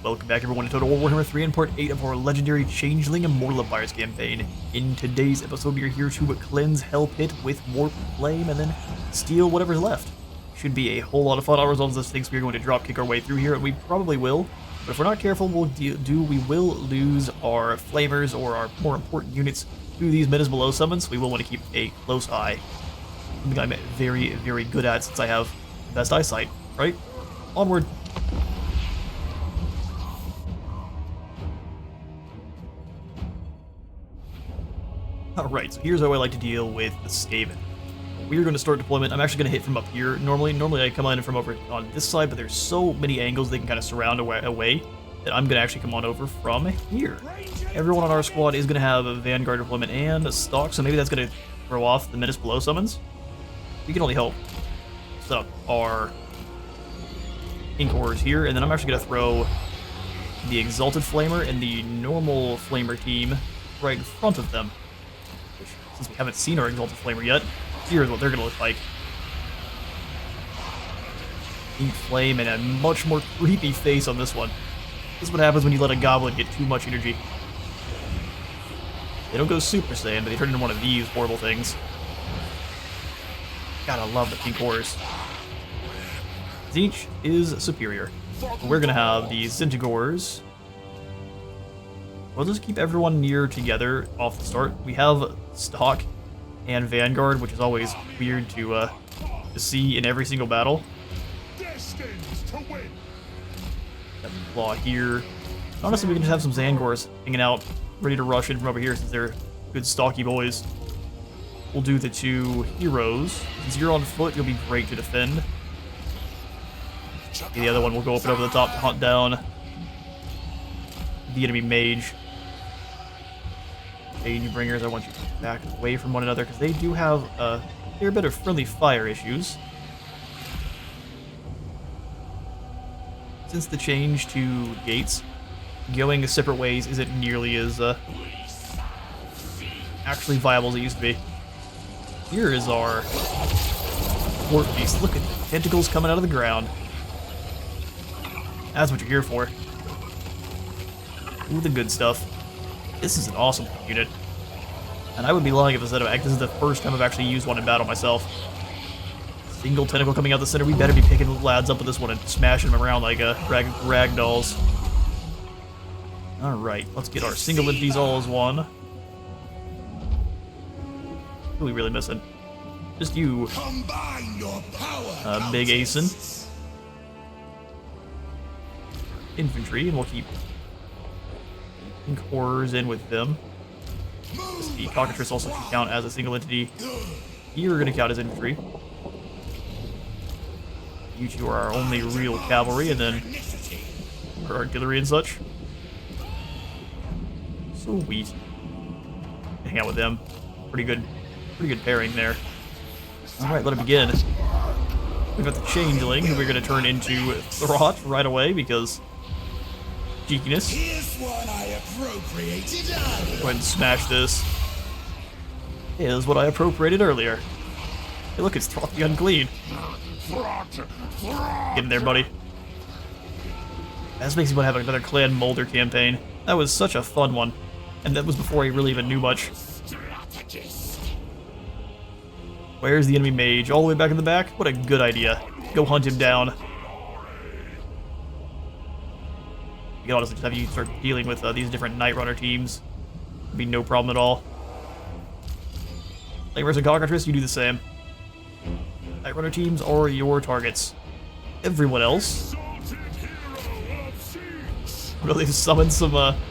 Welcome back everyone to Total War Warhammer 3 and part 8 of our legendary Changeling Immortal Empires campaign. In today's episode we are here to cleanse Hell Pit with Warp Flame and then steal whatever's left. Should be a whole lot of fun. All results of this thinks we are going to drop kick our way through here, and we probably will. But if we're not careful, we will lose our flamers or our more important units through these menace below summons. We will want to keep a close eye. Something I'm very, very good at since I have the best eyesight, right? Onward. Alright, so here's how I like to deal with the Skaven. We are going to start deployment. I'm actually going to hit from up here. Normally I come in from over on this side, but there's so many angles they can kind of surround away that I'm going to actually come on over from here. Everyone on our squad is going to have a Vanguard deployment and a stock, so maybe that's going to throw off the menace below summons. We can only hope. Set up our Ink Horrors here, and then I'm actually going to throw the Exalted Flamer and the normal Flamer team right in front of them. Which, since we haven't seen our Exalted Flamer yet, here's what they're going to look like. Ink Flame and a much more creepy face on this one. This is what happens when you let a Goblin get too much energy. They don't go Super Saiyan, but they turn into one of these horrible things. Gotta love the Pink Horrors. Tzeentch is superior. We're gonna have the Centaurs. We'll just keep everyone near together off the start. We have stock and Vanguard, which is always weird to see in every single battle. Claw here. Honestly, we can just have some Zangors hanging out, ready to rush in from over here since they're good stocky boys. We'll do the two heroes. Since you're on foot, you'll be great to defend. The other one will go up and over the top to hunt down the enemy mage. Okay, new bringers, I want you to back away from one another because they do have a fair bit of friendly fire issues. Since the change to gates, going separate ways isn't nearly as actually viable as it used to be. Here is our Warp Beast. Look at the tentacles coming out of the ground. That's what you're here for. Ooh, the good stuff. This is an awesome unit. And I would be lying if I said this is the first time I've actually used one in battle myself. Single tentacle coming out the center. We better be picking the lads up with this one and smashing them around like rag dolls. Alright, let's get our single entities all as one. Who are we really missing? Just you, Big Asen. Infantry, and we'll keep Ink Horrors in with them. The Cockatrice also can count as a single entity. You're going to count as infantry. You two are our only real cavalry, and then our artillery and such. Sweet. Hang out with them. Pretty good pairing there. Alright, let it begin. We've got the Changeling, who we're going to turn into Throt right away, because cheekiness. Go ahead and smash this. Here's what I appropriated earlier. Hey look, it's Throt the Unclean. Get in there, buddy. That makes me want to have another Clan Molder campaign. That was such a fun one. And that was before I really even knew much. Where's the enemy mage? All the way back in the back? What a good idea. Go hunt him down. You can honestly just have you start dealing with these different Night Runner teams. It'd be no problem at all. Flamers and Cockatrice, you do the same. Night Runner teams are your targets. Everyone else. Really summon some rats.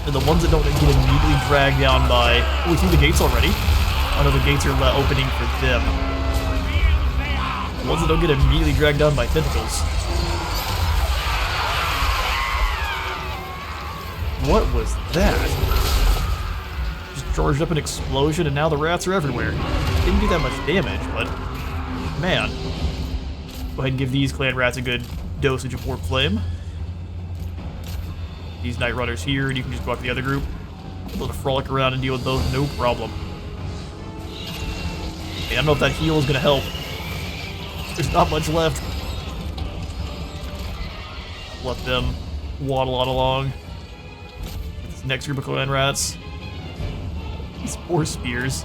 And the ones that don't get immediately dragged down by... Oh, we threw the gates already? Oh no, the gates are opening for them. The ones that don't get immediately dragged down by tentacles. What was that? Just charged up an explosion and now the rats are everywhere. Didn't do that much damage, but... Man. Go ahead and give these clan rats a good dosage of Warp Flame. These Night Runners here, and you can just go out to the other group. Able to frolic around and deal with those, no problem. Okay, I don't know if that heal is going to help. There's not much left. Let them waddle on along. This next group of clan rats. These poor spears.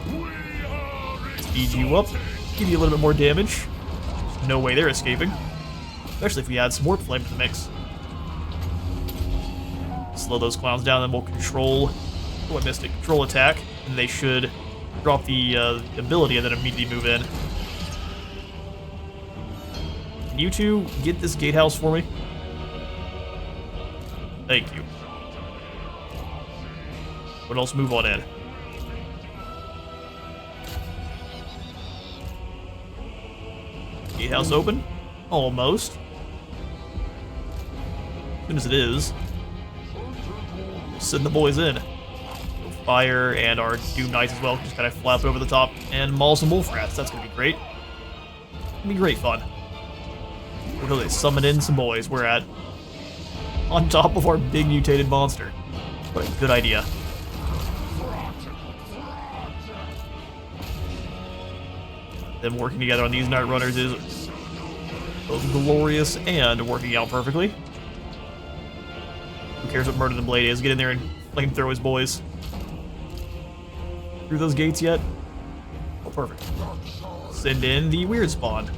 Speed you up. Give you a little bit more damage. There's no way they're escaping. Especially if we add some warp flame to the mix. Slow those clowns down, then we'll control. Oh, I missed it. Control attack, and they should drop the ability and then immediately move in. Can you two get this gatehouse for me? Thank you. What else? Move on in. Gatehouse open? Almost. As soon as it is, send the boys in. Fire and our Doom Knights as well, just kind of flap over the top and maul some wolf rats. That's gonna be great. Gonna be great fun. We're gonna summon in some boys. We're at on top of our big mutated monster. What a good idea. Them working together on these Night Runners is both glorious and working out perfectly. Who cares what Murder the Blade is? Get in there and flamethrow his boys. Through those gates yet? Oh, perfect. Send in the weird spawn.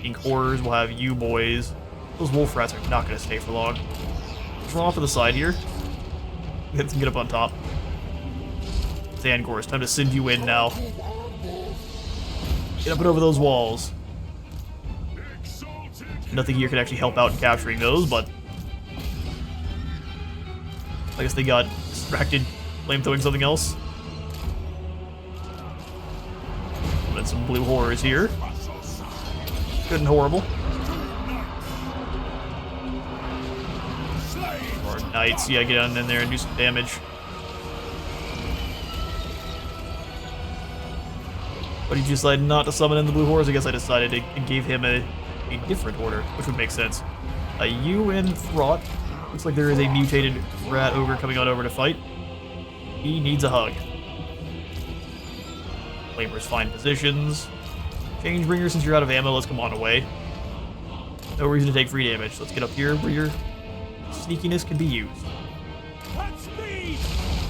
Ink horrors will have you boys. Those wolf rats are not going to stay for long. Let's run off to the side here. Let's get up on top. Zangor, it's time to send you in now. Get up and over those walls. Nothing here can actually help out in capturing those, but I guess they got distracted flamethrowing something else. And some blue horrors here. Good and horrible. Or knights, yeah, get on in there and do some damage. But did you decide not to summon in the blue horrors? I guess I decided to give him a different order, which would make sense. You and Throt. Looks like there is a mutated rat ogre coming on over to fight. He needs a hug. Flamers find positions. Changebringer, since you're out of ammo, let's come on away. No reason to take free damage. Let's get up here where your sneakiness can be used.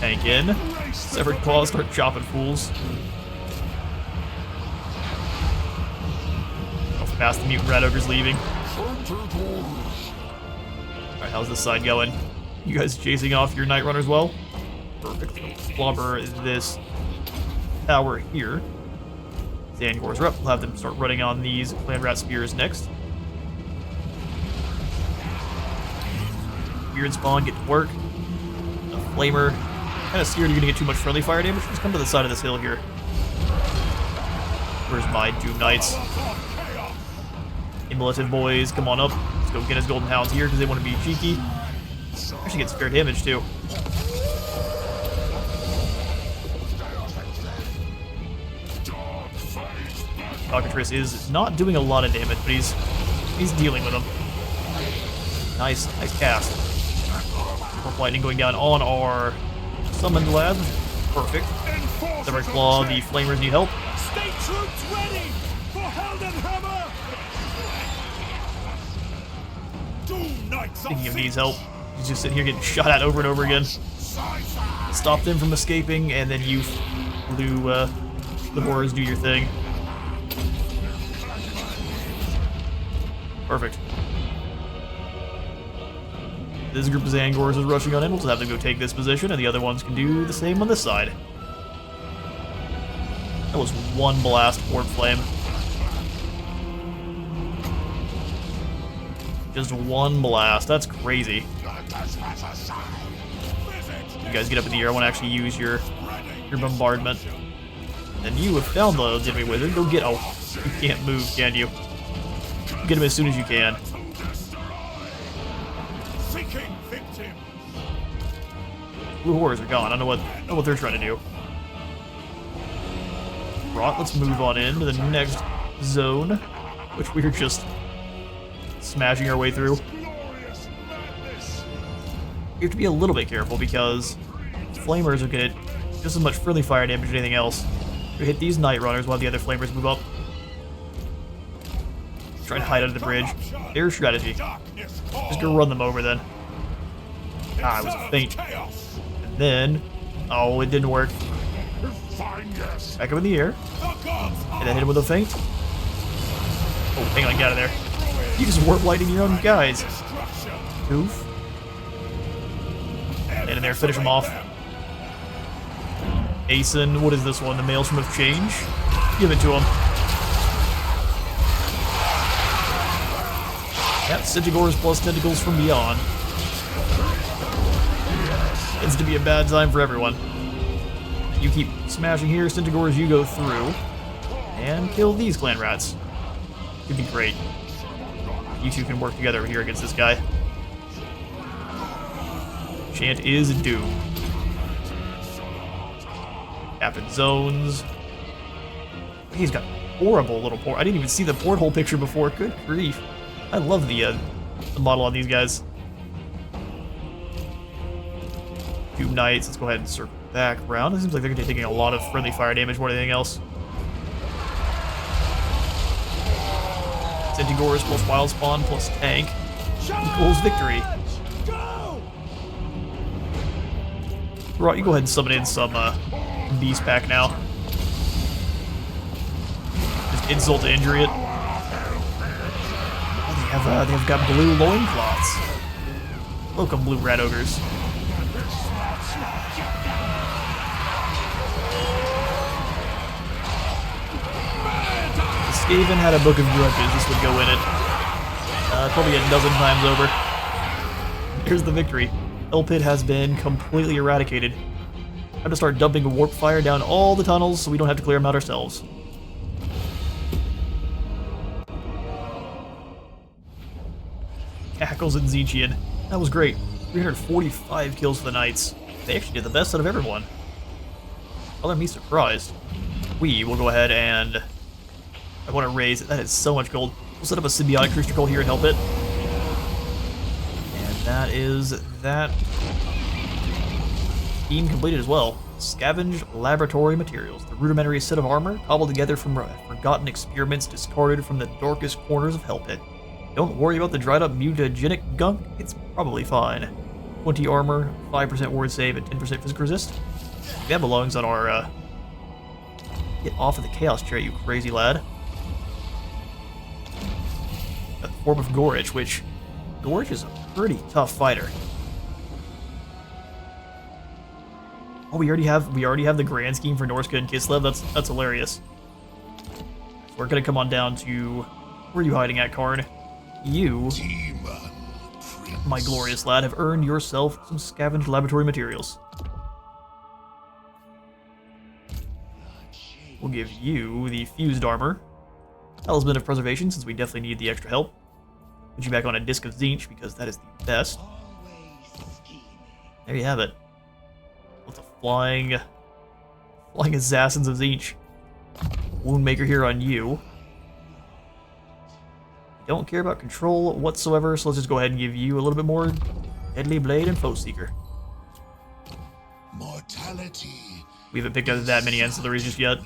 Tank in. Severed claws, start chopping fools. How fast the mutant rat ogre's leaving. Alright, how's this side going? You guys chasing off your Night Runners well? Perfect. Clobber this tower here. Zangors are up. We'll have them start running on these clan rat spears next. Weird spawn, get to work. A flamer. Kind of scared you're gonna get too much friendly fire damage. Just come to the side of this hill here. Where's my Doom Knights? Immolative boys, come on up. Let's go get his golden hounds here because they want to be cheeky. Actually gets fair damage too. Cockatrice is not doing a lot of damage, but he's dealing with them. Nice cast. Orc lightning going down on our summoned lab. Perfect. Severed Claw, the flamers need help. Stay troops ready for Heldenhammer. Thinking of needs help. He's just sitting here getting shot at over and over again. Stop them from escaping, and then you blue the horrors do your thing. Perfect. This group of Zangors is rushing on in. We'll just have them go take this position, and the other ones can do the same on this side. That was one blast warp flame. Just one blast. That's crazy. You guys get up in the air. I want to actually use your bombardment. And you have found the enemy wizard. Go get. Oh, you can't move, can you? Get him as soon as you can. Blue horrors are gone. I don't know what they're trying to do. Right, let's move on into the next zone, which we're just smashing our way through. You have to be a little bit careful because flamers will get just as much friendly fire damage as anything else. We hit these Night Runners while the other flamers move up. Trying to hide under the bridge. Their strategy. Just go run them over then. Ah, it was a feint. And then, oh, it didn't work. Back up in the air. And then hit him with a feint. Oh, hang on, get out of there. You just warp lightning your own guys. Goof. And in there, finish him off. Asen, what is this one? The Maelstrom of Change? Give it to him. Yep, Centaurs plus Tentacles from Beyond. It's to be a bad time for everyone. You keep smashing here, Centaurs, you go through. And kill these clan rats. It'd be great. You two can work together here against this guy. Chant is doomed. Captain Zones. He's got horrible little port. I didn't even see the porthole picture before. Good grief. I love the model on these guys. Two Knights. Let's go ahead and circle back around. It seems like they're going to be taking a lot of friendly fire damage more than anything else. Centaurs plus Wild Spawn plus Tank equals victory. Right, you go ahead and summon in some Beast Pack now. Just insult to injury it. Oh, they've got blue loincloths. Welcome, blue rat ogres. If Skaven had a book of grudges, this would go in it. Probably a dozen times over. Here's the victory. Hellpit has been completely eradicated. I have to start dumping warp fire down all the tunnels so we don't have to clear them out ourselves. Cackles and Tzeentchian. That was great. 345 kills for the Knights. They actually did the best out of everyone. Color me surprised. We will go ahead and... I want to raise it. That is so much gold. We'll set up a symbiotic creature cult here and help it. And that is that. Scheme completed as well. Scavenged laboratory materials. The rudimentary set of armor cobbled together from forgotten experiments discarded from the darkest corners of Hellpit. Don't worry about the dried up mutagenic gunk. It's probably fine. 20 armor, 5% ward save, and 10% physical resist. That belongs on our, Get off of the chaos chair, you crazy lad. A form of Gorich, which... Gorich is a pretty tough fighter. Oh, we already have the grand scheme for Norska and Kislev. That's hilarious. We're gonna come on down to... Where are you hiding at, Karn? You, my glorious lad, have earned yourself some scavenged laboratory materials. We'll give you the fused armor. Talisman of Preservation, since we definitely need the extra help. Put you back on a Disc of Tzeentch, because that is the best. There you have it. With the flying assassins of Tzeentch. Woundmaker here on you. Don't care about control whatsoever, so let's just go ahead and give you a little bit more Deadly Blade and Foe Seeker. Mortality. We haven't picked up that many ancillaries just yet.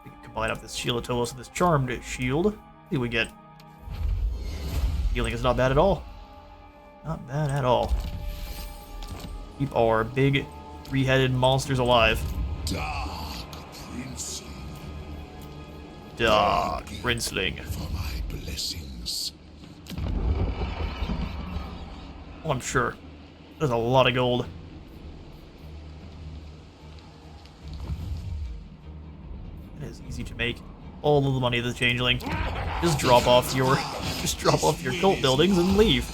We can combine up this Shield of Tolos with this Charmed Shield. See what we get. Healing is not bad at all. Not bad at all. Keep our big three-headed monsters alive. Dark Princeling. For my blessings. Oh, I'm sure. There's a lot of gold. It is easy to make all of the money of the Changeling. Just drop off your cult buildings and leave.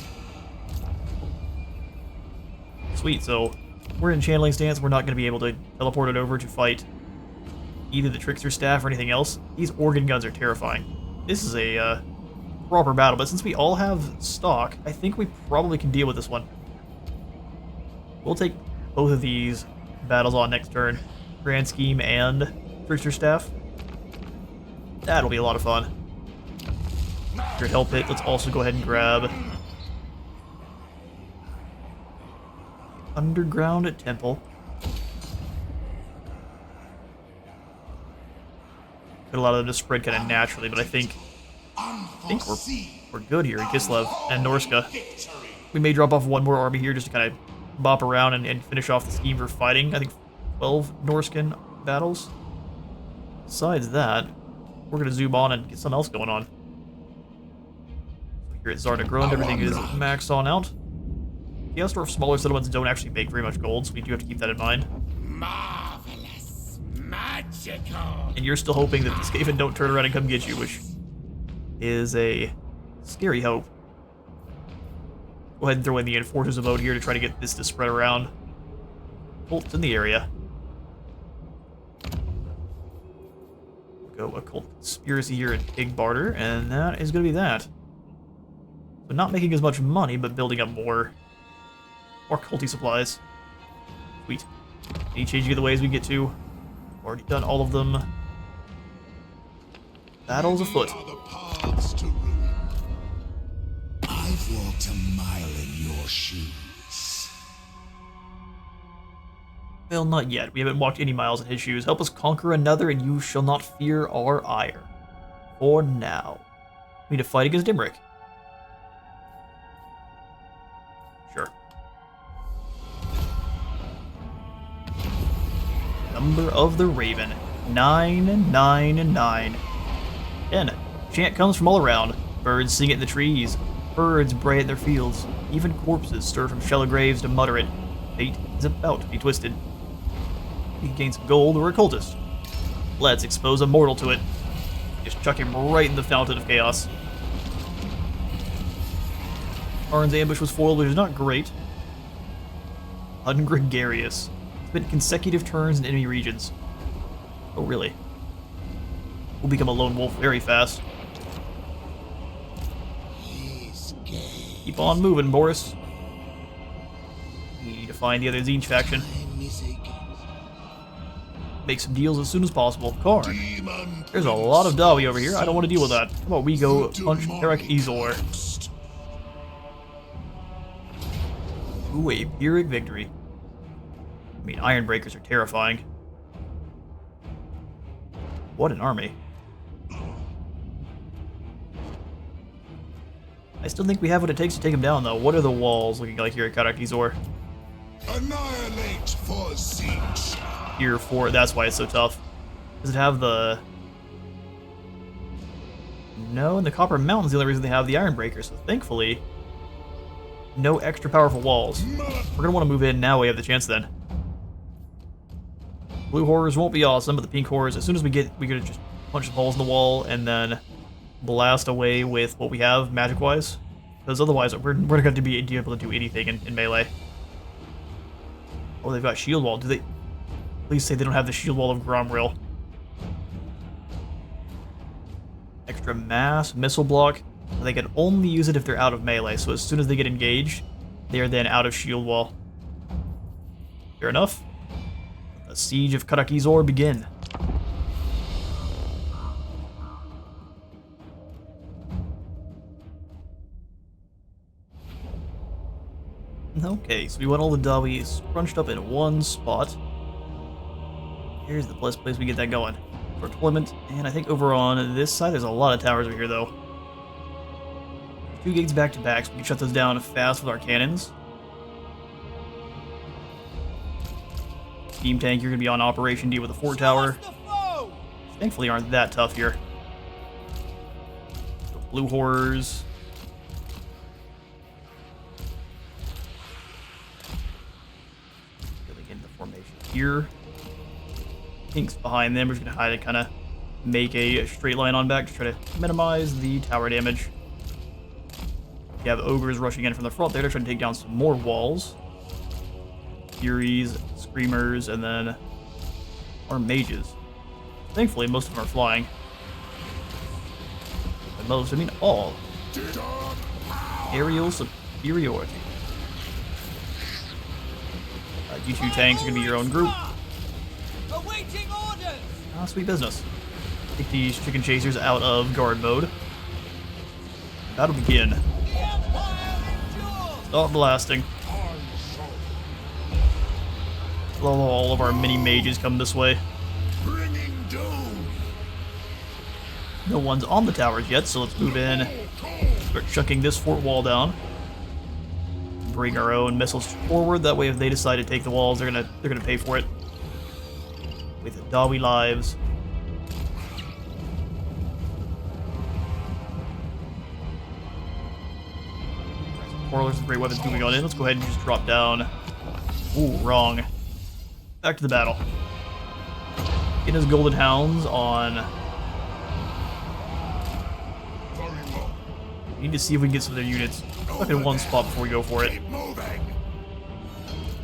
Sweet, so we're in Channeling stance. We're not going to be able to teleport it over to fight either the Trickster Staff or anything else. These organ guns are terrifying. This is a proper battle, but since we all have stock, I think we probably can deal with this one. We'll take both of these battles on next turn. Grand Scheme and Trickster Staff. That'll be a lot of fun. Your Hell Pit, let's also go ahead and grab Underground Temple. Get a lot of them to spread kind of naturally, but I think we're good here in Kislev and Norska. We may drop off one more army here just to kind of bop around and finish off the scheme for fighting. I think 12 Norskan battles. Besides that, we're going to zoom on and get something else going on. Here at Zardagrund, everything is maxed on out. Geostorf's smaller settlements don't actually make very much gold, so we do have to keep that in mind. Marvelous, magical. And you're still hoping that the Skaven don't turn around and come get you, which is a scary hope. Go ahead and throw in the Enforcers mode here to try to get this to spread around. Cults in the area. Go Occult Conspiracy here at Big Barter, and that is going to be that. So not making as much money, but building up more culty supplies. Sweet. Any changing of the ways we get to? Already done all of them. Battles afoot. I've walked a mile in your shoes. Well, not yet. We haven't walked any miles in his shoes. Help us conquer another, and you shall not fear our ire. For now. We need to fight against Dimrick. Sure. Number of the Raven. 9, 9, 9. 10. Chant comes from all around. Birds sing it in the trees. Birds bray at their fields. Even corpses stir from shallow graves to mutter it. Fate is about to be twisted. You can gain some gold or a cultist. Let's expose a mortal to it. Just chuck him right in the fountain of chaos. Arn's ambush was foiled, which is not great. Ungregarious. Spent consecutive turns in enemy regions. Oh, really? We'll become a lone wolf very fast. Keep on moving, Boris. We need to find the other Tzeentch faction. Make some deals as soon as possible. Karn. There's a lot of Dawi over here. I don't want to deal with that. How about we go punch Karak Izor? Ooh, a Pyrrhic victory. I mean, Ironbreakers are terrifying. What an army. I still think we have what it takes to take him down, though. What are the walls looking like here at Karak Izor? Annihilate for Tzeentch. Here for that's why it's so tough. Does it have the... No, and the Copper Mountain's the only reason they have the Ironbreaker, so thankfully, no extra powerful walls. We're gonna want to move in now. We have the chance then. Blue horrors won't be awesome, but the pink horrors, as soon as we could just punch some holes in the wall and then blast away with what we have magic-wise, because otherwise we're not going to be able to do anything in melee. Oh, they've got shield wall. Do they? Please say they don't have the shield wall of Gromril. Extra mass, missile block. They can only use it if they're out of melee, so as soon as they get engaged, they are then out of shield wall. Fair enough. The siege of Karak Izor begin. Okay, so we want all the Dawi scrunched up in one spot. Here's the best place we get that going for deployment, and I think over on this side there's a lot of towers over here though. 2 gates back to back, so we can shut those down fast with our cannons. Steam tank, you're gonna be on Operation D with the fort tower. Thankfully aren't that tough here. So blue horrors. Filling in the formation here. Pink's behind them. We're just gonna hide it, kind of make a straight line on back to try to minimize the tower damage. You have ogres rushing in from the front there to try to take down some more walls. Furies, screamers, and then our mages. Thankfully, most of them are flying. By most, I mean all. Aerial superiority. You 2 tanks are gonna be your own group. Awaiting orders. Ah, sweet business. Take these chicken chasers out of guard mode. That'll begin. The Empire endures. Stop blasting. All of our mini mages come this way. Bringing doom. No one's on the towers yet, so let's move in. Start chucking this fort wall down. Bring our own missiles forward. That way, if they decide to take the walls, they're gonna pay for it with Dawi lives. Warlords with great weapons moving on in. Let's go ahead and just drop down. Ooh, wrong. Back to the battle. In his golden hounds on. We need to see if we can get some of their units stuck in one spot before we go for it. You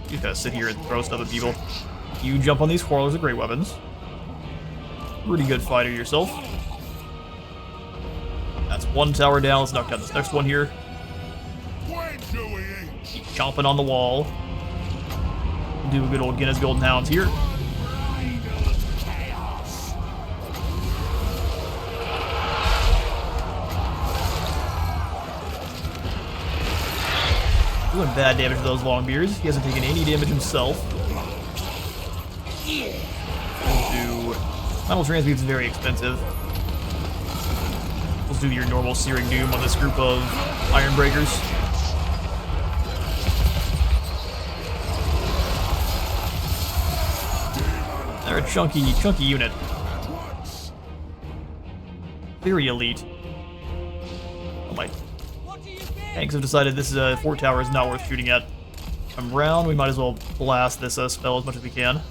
just gotta sit here and throw stuff at people. You jump on these warlords with great weapons. Pretty good fighter yourself. That's one tower down. Let's knock down this next one here. Keep chomping on the wall. Do a good old Guinness Golden Hounds here. Doing bad damage to those Longbeards. He hasn't taken any damage himself. Final Transmute is very expensive. Let's do your normal Searing Doom on this group of Iron Breakers. They're a chunky unit. Very elite. Oh my. Tanks have decided this fort tower is not worth shooting at. Come round, we might as well blast this spell as much as we can.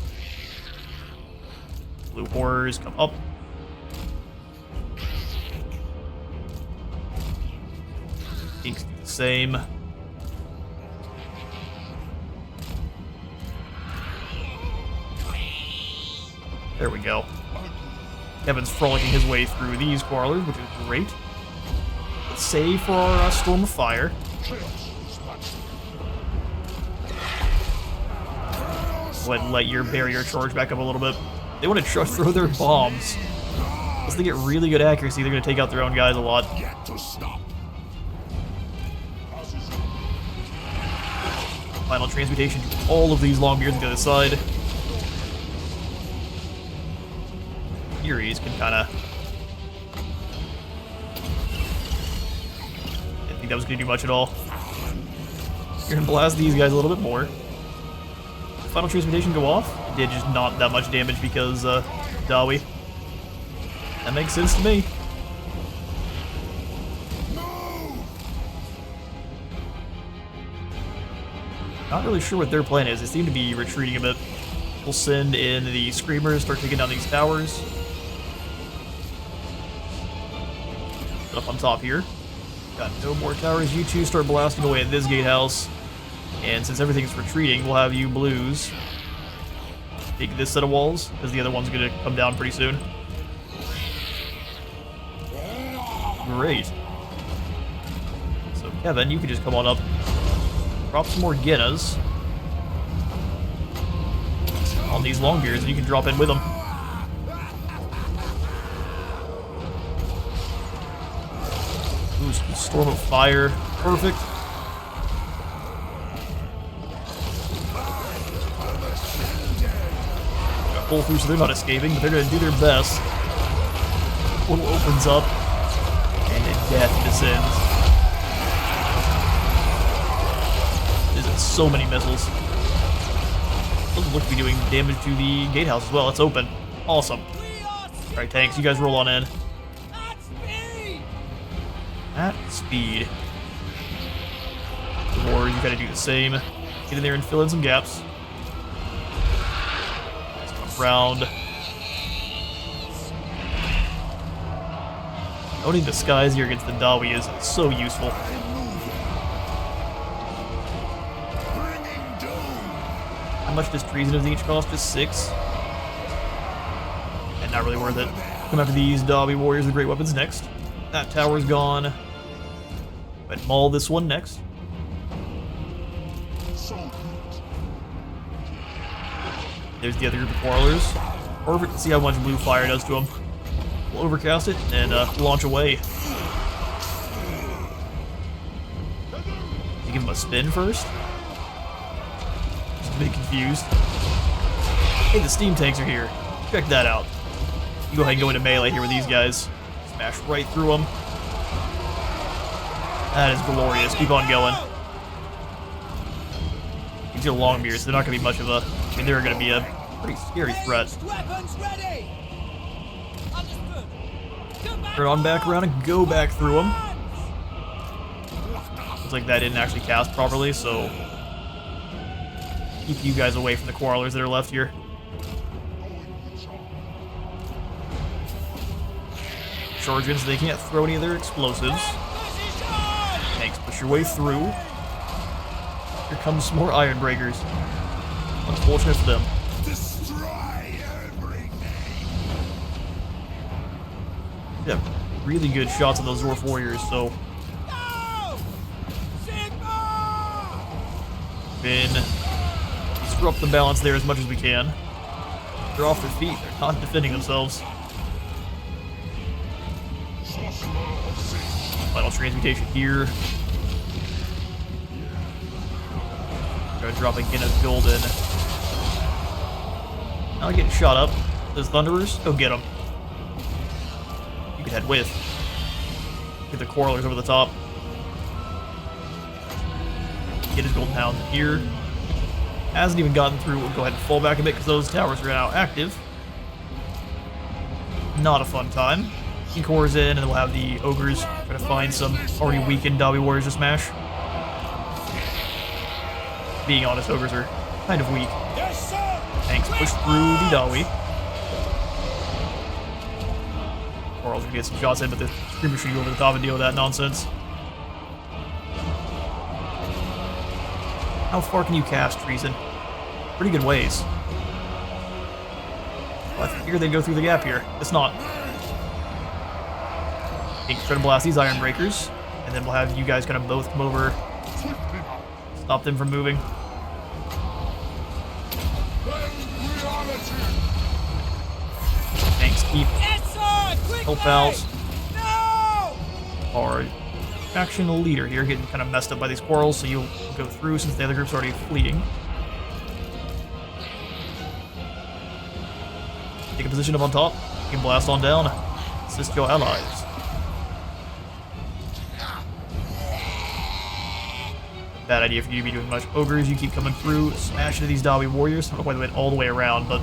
Blue horrors come up. Pinks do the same. There we go. Kevin's frolicking his way through these Quarrelers, which is great. Let's save for our Storm of Fire. Go ahead and let your barrier charge back up a little bit. They want to throw their bombs. Unless they get really good accuracy, they're going to take out their own guys a lot. Final transmutation to all of these Longbeards to the other side. Furies can kind of... Didn't think that was going to do much at all. You're going to blast these guys a little bit more. Final transmutation go off. It did just not that much damage because Dawi. That makes sense to me. Not really sure what their plan is. They seem to be retreating a bit. We'll send in the Screamers, start taking down these towers. Up on top here. Got no more towers. You two start blasting away at this gatehouse. And since everything's retreating, we'll have you blues take this set of walls, because the other one's going to come down pretty soon. Great. So Kevin, you can just come on up, drop some more Guinness on these Longbeards, and you can drop in with them. Ooh, Storm of Fire. Perfect. Pull through, so they're not escaping, but they're going to do their best. Portal opens up, and death descends. There's so many missiles. Doesn't look to be doing damage to the gatehouse as well. It's open. Awesome. Alright, tanks, you guys roll on in. At speed. The warriors, you gotta do the same. Get in there and fill in some gaps. Round. Owning the skies here against the Dawi is so useful. How much does Treason of Tzeentch cost? Just 6? And not really worth it. Come after these Dawi warriors with great weapons next. That tower's gone. But maul this one next. There's the other group of Quarrelers. Perfect. See how much blue fire does to them. We'll overcast it and launch away. You give him a spin first? Just a bit confused. Hey, the steam tanks are here. Check that out. You go ahead and go into melee here with these guys. Smash right through them. That is glorious. Keep on going. These are Longbeards. They're not going to be much of a... I mean, they're going to be a pretty scary threat. Weapons ready. Understood. Come back Turn on back around and go back through them. Looks like that didn't actually cast properly, so... keep you guys away from the Quarrelers that are left here. Chargers, they can't throw any of their explosives. Tanks, push your way through. Here comes some more Iron Breakers. Unfortunate for them. Destroy everything. Yeah, really good shots of those Dwarf Warriors, so... No! Sigma! been disrupt the balance there as much as we can. They're off their feet. They're not defending themselves. Final transmutation here. Gonna drop again a golden. Now getting shot up. Those Thunderers, go get them. You can head with. Get the Quarrelers over the top. Get his Golden Hound here. Hasn't even gotten through. We'll go ahead and fall back a bit because those towers are now active. Not a fun time. King Core's in, and then we'll have the Ogres try to find some already weakened Dobby Warriors to smash. Being honest, Ogres are kind of weak. Yes, sir! Tanks push through the Dobby. Quarrel's gonna get some shots in, but the Screamer should go over the top and deal with that nonsense. How far can you cast Treason? Pretty good ways. Well, I figured they'd go through the gap here. It's not. Try to blast these Iron Breakers, and then we'll have you guys kind of both come over, stop them from moving. Tanks keep Yes, sir! Quickly! help out. No! Our faction leader here getting kind of messed up by these quarrels, so you'll go through since the other group's already fleeing. Take a position up on top. You can blast on down. Assist your allies. Bad idea for you to be doing much. Ogres, you keep coming through, smash into these Dobby Warriors. I don't know why they went all the way around, but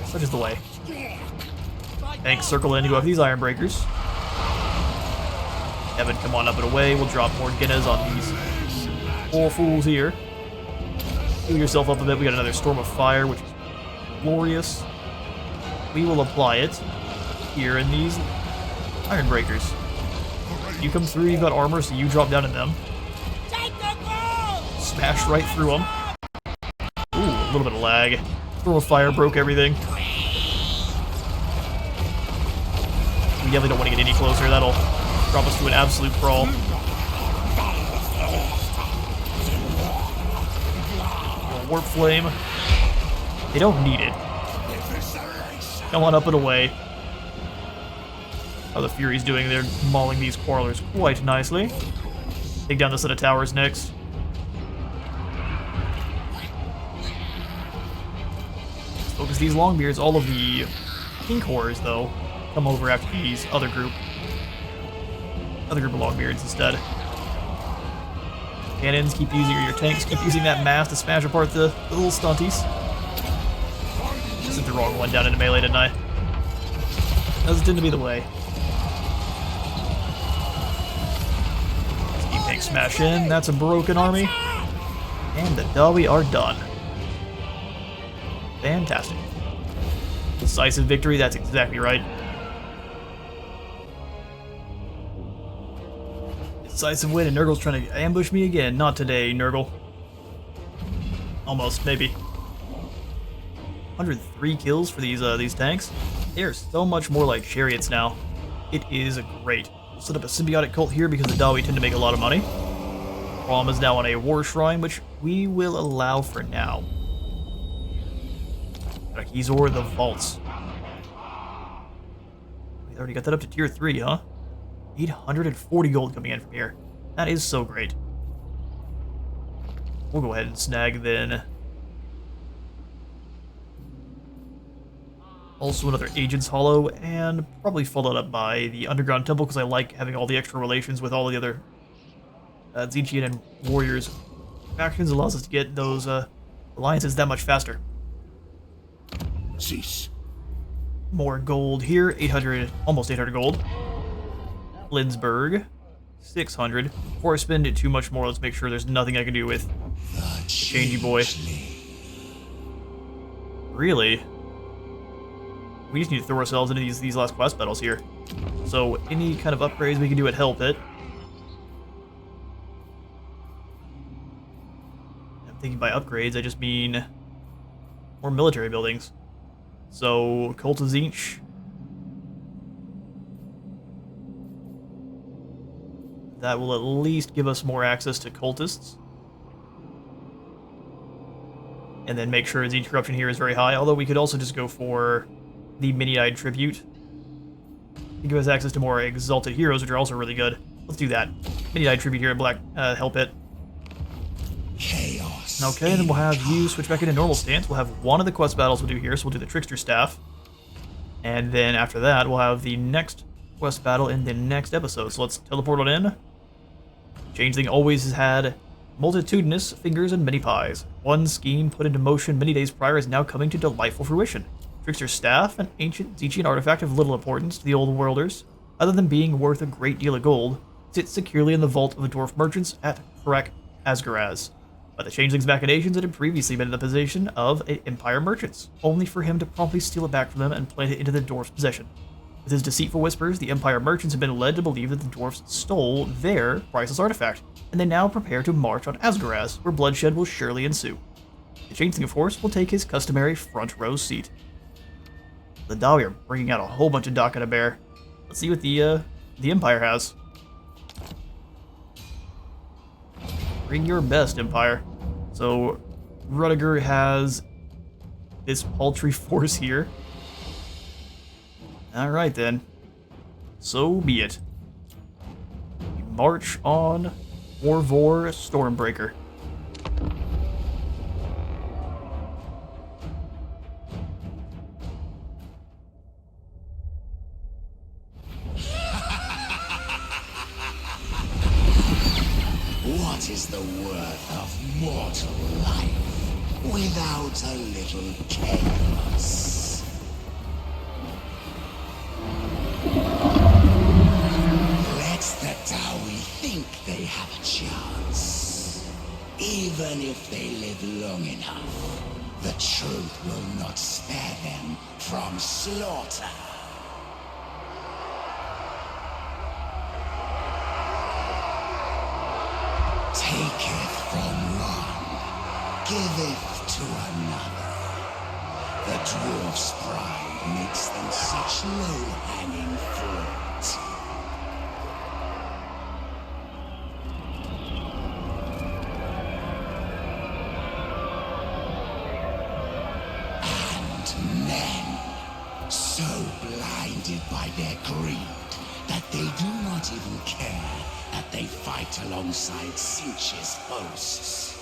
such is the way. Tanks circle in to go after these Iron Breakers. Evan, come on up and away. We'll drop more Guinness on these poor fools here. Heal yourself up a bit. We got another Storm of Fire, which is glorious. We will apply it here in these Iron Breakers. You come through, you've got armor, so you drop down in them. Take the ball! Smash right through them. Ooh, a little bit of lag. Storm of Fire broke everything. We definitely don't want to get any closer. That'll drop us to an absolute crawl. Warp Flame. They don't need it. Come on up and away. How the Fury's doing, they're mauling these Quarrelers quite nicely. Take down this set of towers next. Focus these Longbeards. All of the King Horrors, though, come over after these other group of Longbeards instead. Cannons, keep using your tanks, keep using that mass to smash apart the little stunties. This is the wrong one down into melee, didn't I? Doesn't tend to be the way. Let's keep tanks smash in. That's a broken army. And the Dobby are done. Fantastic. Decisive victory, that's exactly right. Decisive win, and Nurgle's trying to ambush me again. Not today, Nurgle. Almost, maybe. 103 kills for these tanks. They are so much more like chariots now. It is great. We'll set up a symbiotic cult here because the Dawi tend to make a lot of money. Rom is now on a war shrine, which we will allow for now. Rakizor the Vaults. We already got that up to tier 3, huh? 840 gold coming in from here. That is so great. We'll go ahead and snag then. Also another Agent's Hollow, and probably followed up by the Underground Temple because I like having all the extra relations with all the other Tzeentchian and Warriors factions. Allows us to get those alliances that much faster. Cease. More gold here, 800, almost 800 gold. Lindsberg, 600. Before I spend it too much more, let's make sure there's nothing I can do with The Changey Boy. Really? We just need to throw ourselves into these last quest battles here. So any kind of upgrades we can do at Hell Pit. I'm thinking by upgrades, I just mean more military buildings. So Cult of Tzeentch. That will at least give us more access to cultists. And then make sure Tzeentch corruption here is very high, although we could also just go for the Mini-Eyed Tribute. It gives us access to more Exalted Heroes, which are also really good. Let's do that. Mini-Eyed Tribute here at Black Hell Pit. Chaos. Okay, then we'll have you switch back into normal stance. We'll have one of the quest battles we'll do here, so we'll do the Trickster Staff. And then after that, we'll have the next quest battle in the next episode. So let's teleport on in. Changeling always has had multitudinous fingers and many pies. One scheme put into motion many days prior is now coming to delightful fruition. Trickster's Staff, an ancient Tzeentchian artifact of little importance to the Old Worlders, other than being worth a great deal of gold, sits securely in the vault of the dwarf merchants at Karak Asgaraz. By the Changeling's machinations, it had previously been in the possession of Empire merchants, only for him to promptly steal it back from them and plant it into the dwarf's possession. With his deceitful whispers, the Empire merchants have been led to believe that the dwarfs stole their priceless artifact, and they now prepare to march on Asgaraz, where bloodshed will surely ensue. The Changeling, of course, will take his customary front row seat. The Dawi are bringing out a whole bunch of Dock and a Bear. Let's see what the Empire has. Bring your best, Empire. So, Rudiger has this paltry force here. Alright then. So be it. We march on Orvor Stormbreaker. What is the worth of mortal life without a little chaos? Let the Dawi think they have a chance. Even if they live long enough, the truth will not spare them from slaughter. Taketh from one, giveth to another. The dwarf's pride makes them such low-hanging fruit. And men, so blinded by their greed that they do not even care that they fight alongside Tzeentch's hosts.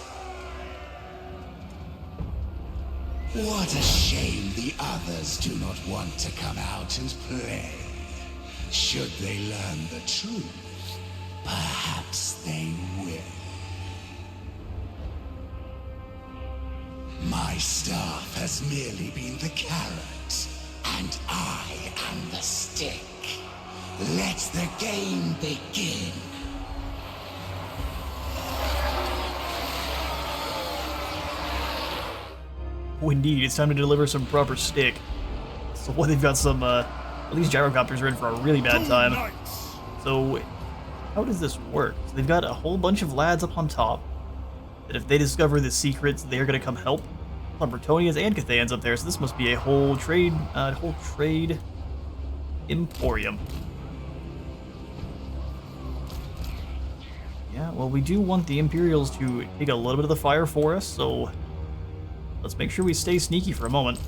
What a shame the others do not want to come out and play. Should they learn the truth, perhaps they will. My staff has merely been the carrot, and I am the stick. Let the game begin. Oh, indeed, it's time to deliver some proper stick. So what, they've got some, at least gyrocopters are in for a really bad time. So, how does this work? So they've got a whole bunch of lads up on top, that if they discover the secrets, they're gonna come help. Bretonians and Cathans up there, so this must be a whole trade emporium. Yeah, well, we do want the Imperials to take a little bit of the fire for us, so let's make sure we stay sneaky for a moment.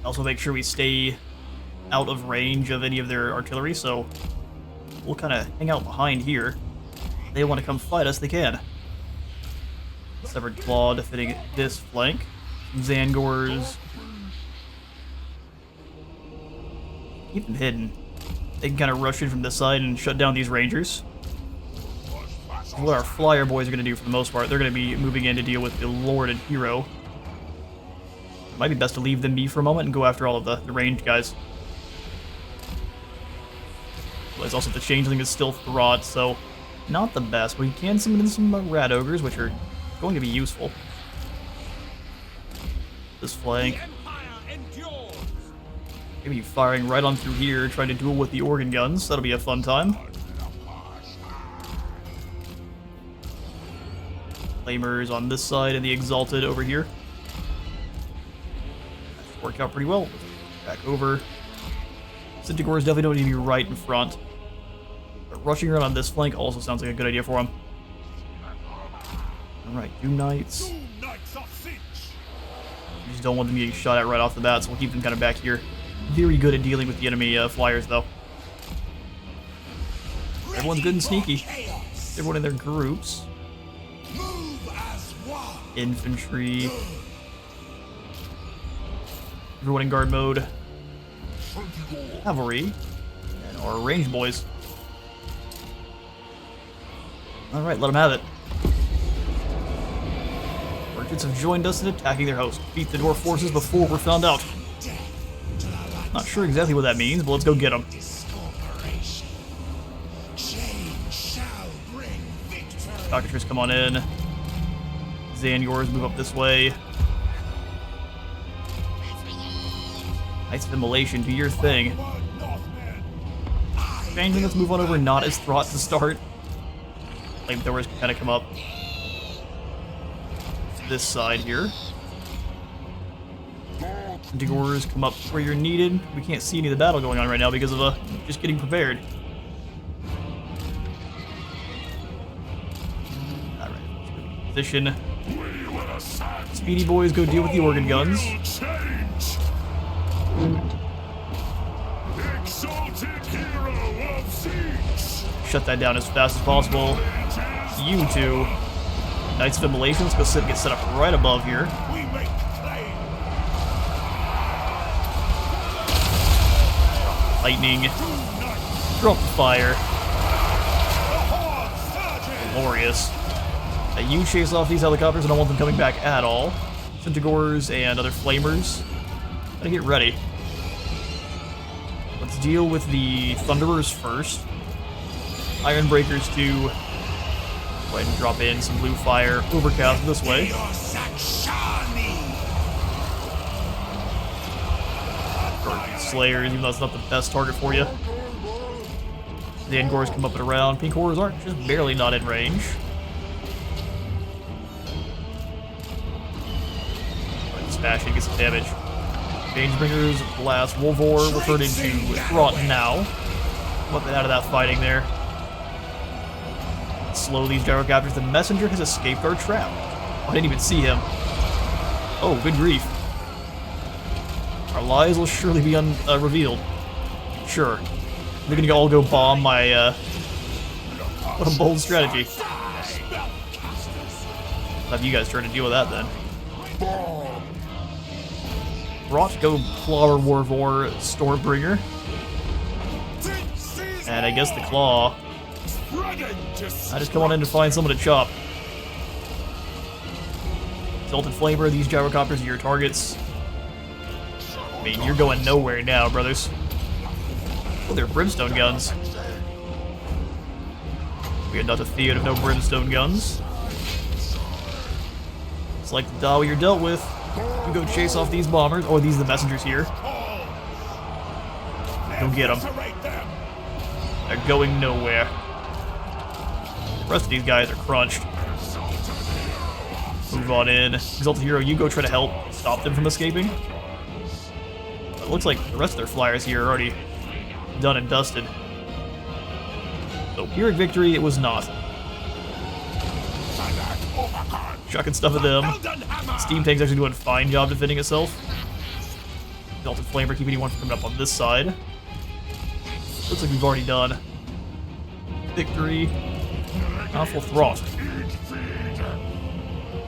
Also make sure we stay out of range of any of their artillery, so we'll kind of hang out behind here. If they want to come fight us, they can. Severed Claw defending this flank. Zangors. Keep them hidden. They can kind of rush in from this side and shut down these rangers. What our flyer boys are going to do for the most part, they're going to be moving in to deal with the Lord and Hero. It might be best to leave them be for a moment and go after all of the ranged guys. But also the Changeling is still Throt, so not the best, but he can summon in some Rat Ogres, which are going to be useful. This flank. Maybe firing right on through here, trying to duel with the organ guns. That'll be a fun time. Flamers on this side and the Exalted over here. That should work out pretty well. Back over. Centaurs definitely don't need to be right in front. But rushing around on this flank also sounds like a good idea for him. Alright, Doom Knights. We just don't want them getting shot at right off the bat, so we'll keep them kind of back here. Very good at dealing with the enemy flyers, though. Everyone's good and sneaky. Everyone in their groups. Infantry. Everyone in guard mode. Cavalry. And our range boys. Alright, let them have it. Merchants have joined us in attacking their host. Beat the dwarf forces before we're found out. Not sure exactly what that means, but let's go get them. Cockatrice, come on in. Zangors, move up this way. Knights of Immolation, do your thing. Changeling, let's move on over, not as Throt to start. Flamethrowers can kind of come up this side here. Centaurs, come up where you're needed. We can't see any of the battle going on right now because of just getting prepared. Alright, position. Speedy boys, go deal with the organ guns. Shut that down as fast as possible. You two. Knights of Immolation, let's go sit and get set up right above here. Lightning. Drop the fire. Glorious. You chase off these helicopters. I don't want them coming back at all. Centaurs and other flamers. Gotta get ready. Let's deal with the Thunderers first. Iron Breakers to go ahead and drop in some blue fire. Overcast this way. Slayers, even though it's not the best target for you. The Angors come up and around. Pink Horrors aren't just barely not in range. Smashing, get some damage. Changebringers, Blast, Wolvor, will turn into Throt now. What out of that fighting there. Slow these gyrocopters. The messenger has escaped our trap. Oh, I didn't even see him. Oh, good grief. Our lies will surely be revealed. Sure. They're gonna all go bomb my, what a bold strategy. I'll have you guys try to deal with that then. Throt, go Claw Warvor, Stormbringer. And I guess the Claw. I just come on in to find someone to chop. Exalted Flamer, these gyrocopters are your targets. I mean, you're going nowhere now, brothers. Oh, they're brimstone guns. We are not a field of no brimstone guns. It's like the Dawi you're dealt with. You go chase off these bombers. Oh, these are the messengers here. Go get them. They're going nowhere. The rest of these guys are crunched. Move on in. Exalted Hero, you go try to help stop them from escaping. It looks like the rest of their flyers here are already done and dusted. So, Pyrrhic victory, it was not. Chucking stuff at them. Steam Tank's actually doing a fine job defending itself. Exalted Flamer, keep anyone from coming up on this side. Looks like we've already done victory. Powerful Throt.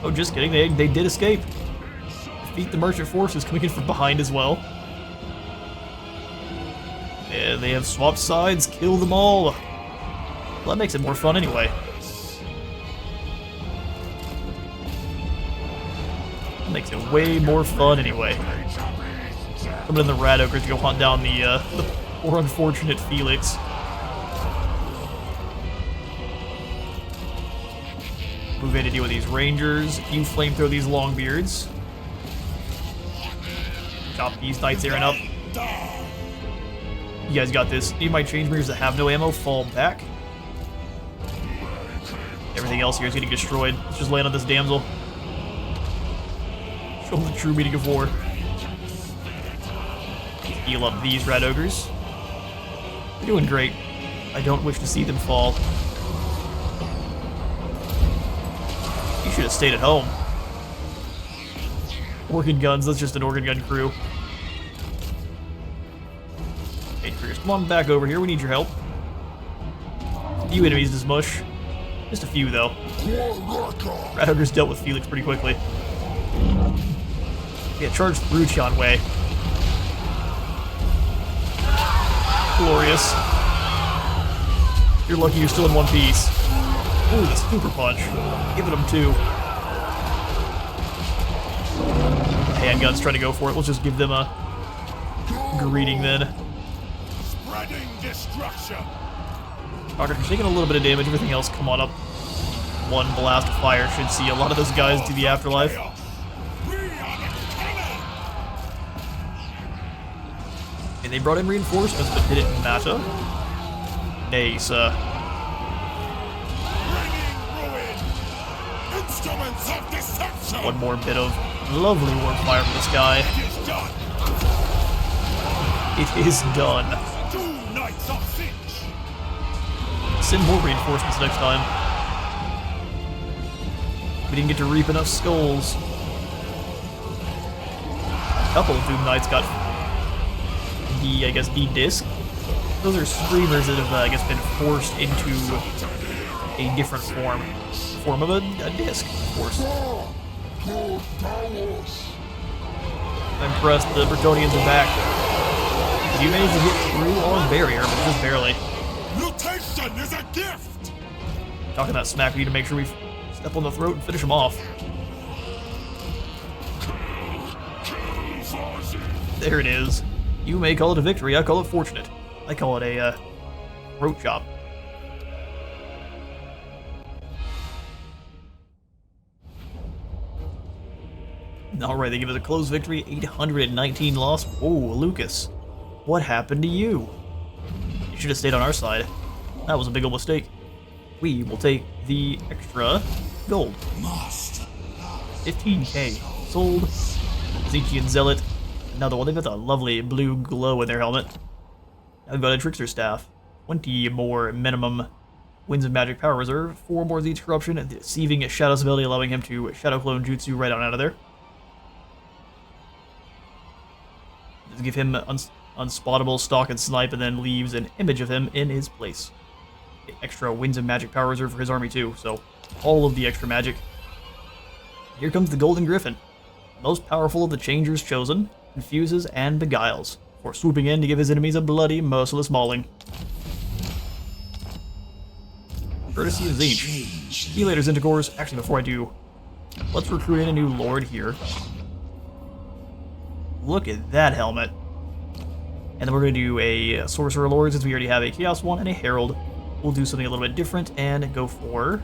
Oh, just kidding. They did escape. Defeat the merchant forces coming in from behind as well. Yeah, they have swapped sides. Kill them all. Well, that makes it more fun anyway. That makes it way more fun anyway. Coming in the Rat Ogres to go hunt down the poor unfortunate Felix. Move in to deal with these Rangers. You flamethrow these Longbeards. Chop these Knights Errant up. You guys got this. Need my Changemakers that have no ammo fall back. Everything else here is getting destroyed. Let's just land on this damsel. Show them the true meaning of war. Heal up these Rat Ogres. They're doing great. I don't wish to see them fall. You should have stayed at home. Organ guns, that's just an organ gun crew. Hey, Triggers, come on back over here, we need your help. A few enemies to smush. Just a few, though. Rat Ogres dealt with Felix pretty quickly. Yeah, charge through Tian Wei. Glorious. You're lucky you're still in one piece. Ooh, the super punch. Give it him two. Handguns trying to go for it. Let's just give them a greeting then. Spreading destruction. Doctor, you're taking a little bit of damage. Everything else, come on up. One blast of fire should see a lot of those guys do the afterlife. And they brought in reinforcements, but did it matter? Nice. One more bit of lovely warfire from this guy. It is done. Send more reinforcements next time. We didn't get to reap enough skulls. A couple of Doom Knights got the, I guess, D-Disc. Those are Screamers that have, I guess, been forced into a different form of a disc, of course. I'm impressed, the Bretonians are back. You managed to get through our barrier, but just barely. Mutation is a gift! Talking that smack, we need to make sure we step on the throat and finish them off. There it is. You may call it a victory, I call it fortunate. I call it a, throat chop. Alright, they give us a close victory, 819 loss. Whoa, Lucas. What happened to you? You should have stayed on our side. That was a big old mistake. We will take the extra gold. 15k. Sold. Tzeentch Zealot. Another one. They've got a lovely blue glow in their helmet. Now we've got a Trickster Staff. 20 more minimum Winds of Magic Power Reserve. 4 more Tzeentch Corruption. And deceiving Shadow's ability, allowing him to Shadow Clone Jutsu right on out of there. Just give him unspottable stalk and snipe, and then leaves an image of him in his place. Extra Winds of Magic Power Reserve for his army too, so all of the extra magic. Here comes the Golden Griffin, most powerful of the Changers chosen, confuses and beguiles, before swooping in to give his enemies a bloody, merciless mauling. Courtesy of Tzeentch. See you later, Zentagors. Actually, before I do, let's recruit in a new Lord here. Look at that helmet. And then we're going to do a Sorcerer Lord, since we already have a Chaos one and a Herald. We'll do something a little bit different and go for...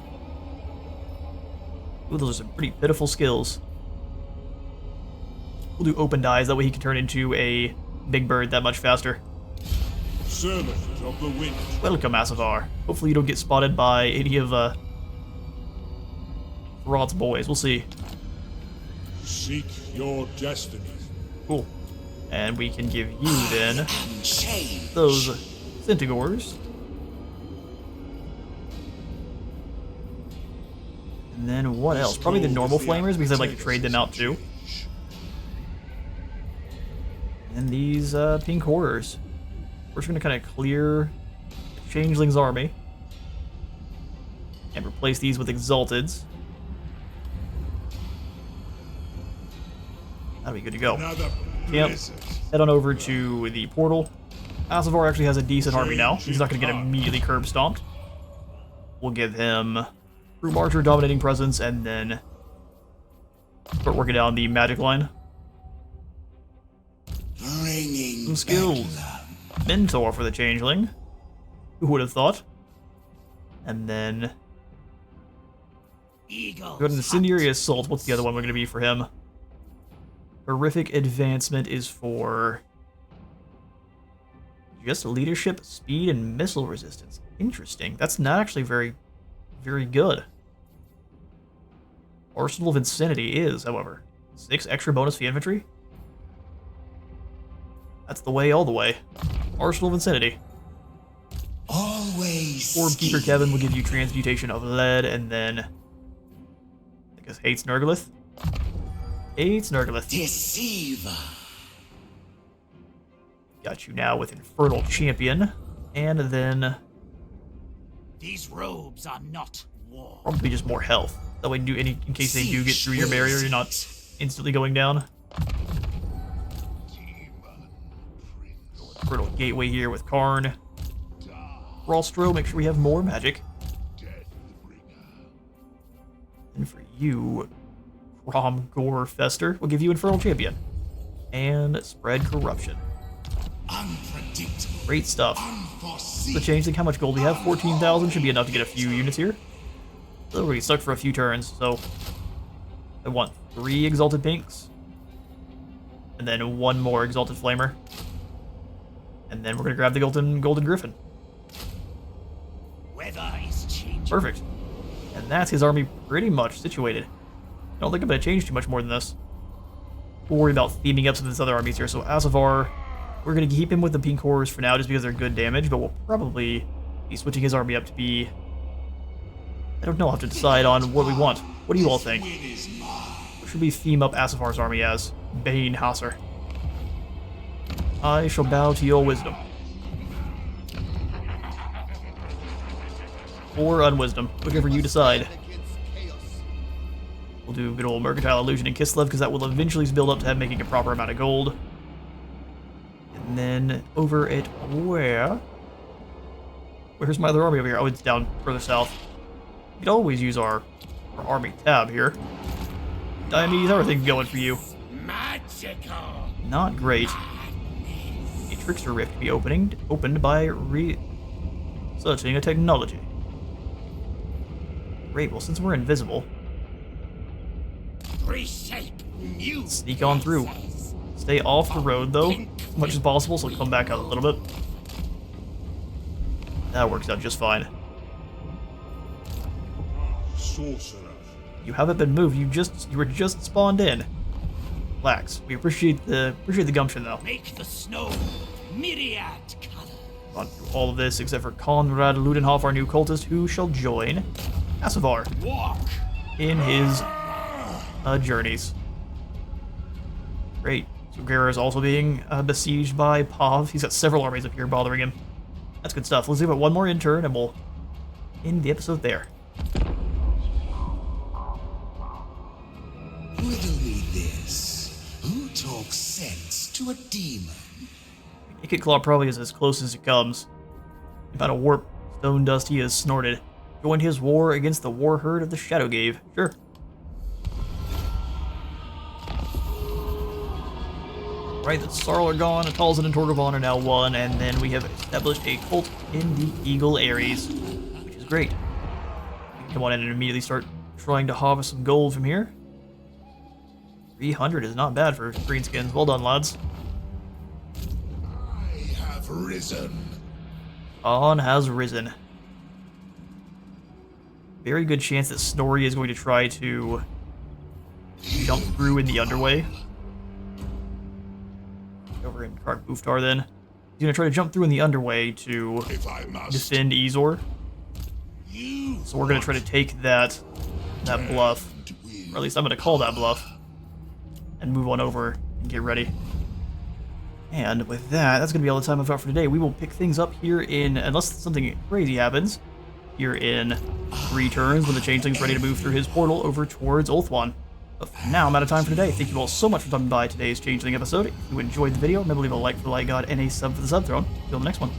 Ooh, those are some pretty pitiful skills. We'll do Open Eyes, that way he can turn into a big bird that much faster. Servant of the wind. Welcome, Asavar. Hopefully you don't get spotted by any of Rod's boys. We'll see. Seek your destiny. Cool. And we can give you, then, those Zentagors. And then what else? Probably the normal Flamers, because I'd like to trade them out, too. And these Pink Horrors. We're just going to kind of clear Changeling's army. And replace these with Exalteds. That'll be good to go. Another Yep. blizzard. Head on over to the portal. Asavar actually has a decent army now. He's not going to get immediately curb stomped. We'll give him True Marcher, Dominating Presence, and then start working down the magic line. Bringing Some skills. Mentor for the Changeling. Who would have thought? And then Eagles. go to Incendiary Assault. What's the other one going to be for him? Horrific Advancement is for just leadership, speed, and missile resistance. Interesting. That's not actually very, very good. Arsenal of Insanity is, however, 6 extra bonus for infantry. That's the way all the way. Arsenal of Insanity. Always. Orb Keeper Kevin will give you Transmutation of Lead, and then I guess Hates Nurglith. Hates Nurglith. Deceiver. Got you now with Infernal Champion, and then These robes are not war. probably just more health. That way, in case they do get through your barrier, you're not instantly going down. Infernal Gateway here with Karn. Rostro, make sure we have more magic. And for you, Gore Fester, we'll give you Infernal Champion. And Spread Corruption. Unpredictable. Great stuff. Unforeseen. The Changeling, how much gold do we have? 14,000 should be enough to get a few units here. So we're stuck for a few turns, so I want 3 Exalted Pinks. And then 1 more Exalted Flamer. And then we're going to grab the Golden Griffin. Weather is changing. Perfect. And that's his army pretty much situated. I don't think I'm going to change too much more than this. We'll worry about theming up some of these other armies here. So Asavar, we're going to keep him with the Pink Horrors for now just because they're good damage, but we'll probably be switching his army up to be... I don't know, I'll have to decide on what we want. What do you all think? What should we theme up Asavar's army as? Bane Hasser. I shall bow to your wisdom. Or unwisdom, whichever you decide. We'll do good old Mercantile Illusion and Kislev, because that will eventually build up to making a proper amount of gold. And then over at where? Where's my other army over here? Oh, it's down further south. You could always use our army tab here. Diomedes, how are things going for you? Magical. Not great. A Trickster Rift to be opened by researching a technology. Great, well, since we're invisible, Reshape new. sneak on through. Stay off the road, though, as much as possible, so come back out a little bit. That works out just fine. Sorcerer. You haven't been moved. You were just spawned in. Relax. We appreciate the gumption, though. Make the snow myriad colors. Gone through all of this except for Konrad Ludenhoff, our new cultist, who shall join Asavar Walk. in his journeys. Great. So Guerra is also being besieged by Pav. He's got several armies up here bothering him. That's good stuff. Let's do it one more in turn, and we'll end the episode there. Riddle me this. Who talks sense to a demon? Naked Claw probably is as close as it comes. About a warp stone dust he has snorted. Joined his war against the war herd of the Shadowgave. Sure. Right, the Sarl are gone, Talzin and Torgavon are now one, and then we have established a cult in the Eagle Ares, which is great. We can come on in and immediately start trying to harvest some gold from here. 300 is not bad for greenskins. Well done, lads. I have risen. On has risen. Very good chance that Snorri is going to try to jump through in the underway. Over in Kark Buftar then. He's going to try to jump through in the underway to If I must. defend Ezor. You. So we're going to try to take that bluff. Or at least I'm going to call that bluff. And move on over and get ready. And with that, that's going to be all the time I've got for today. We will pick things up here in, unless something crazy happens, here in 3 turns when the Changeling's ready to move through his portal over towards Ulthuan. But for now, I'm out of time for today. Thank you all so much for stopping by today's Changeling episode. If you enjoyed the video, remember to leave a like for the Light God and a sub for the Sub Throne. See you on the next one.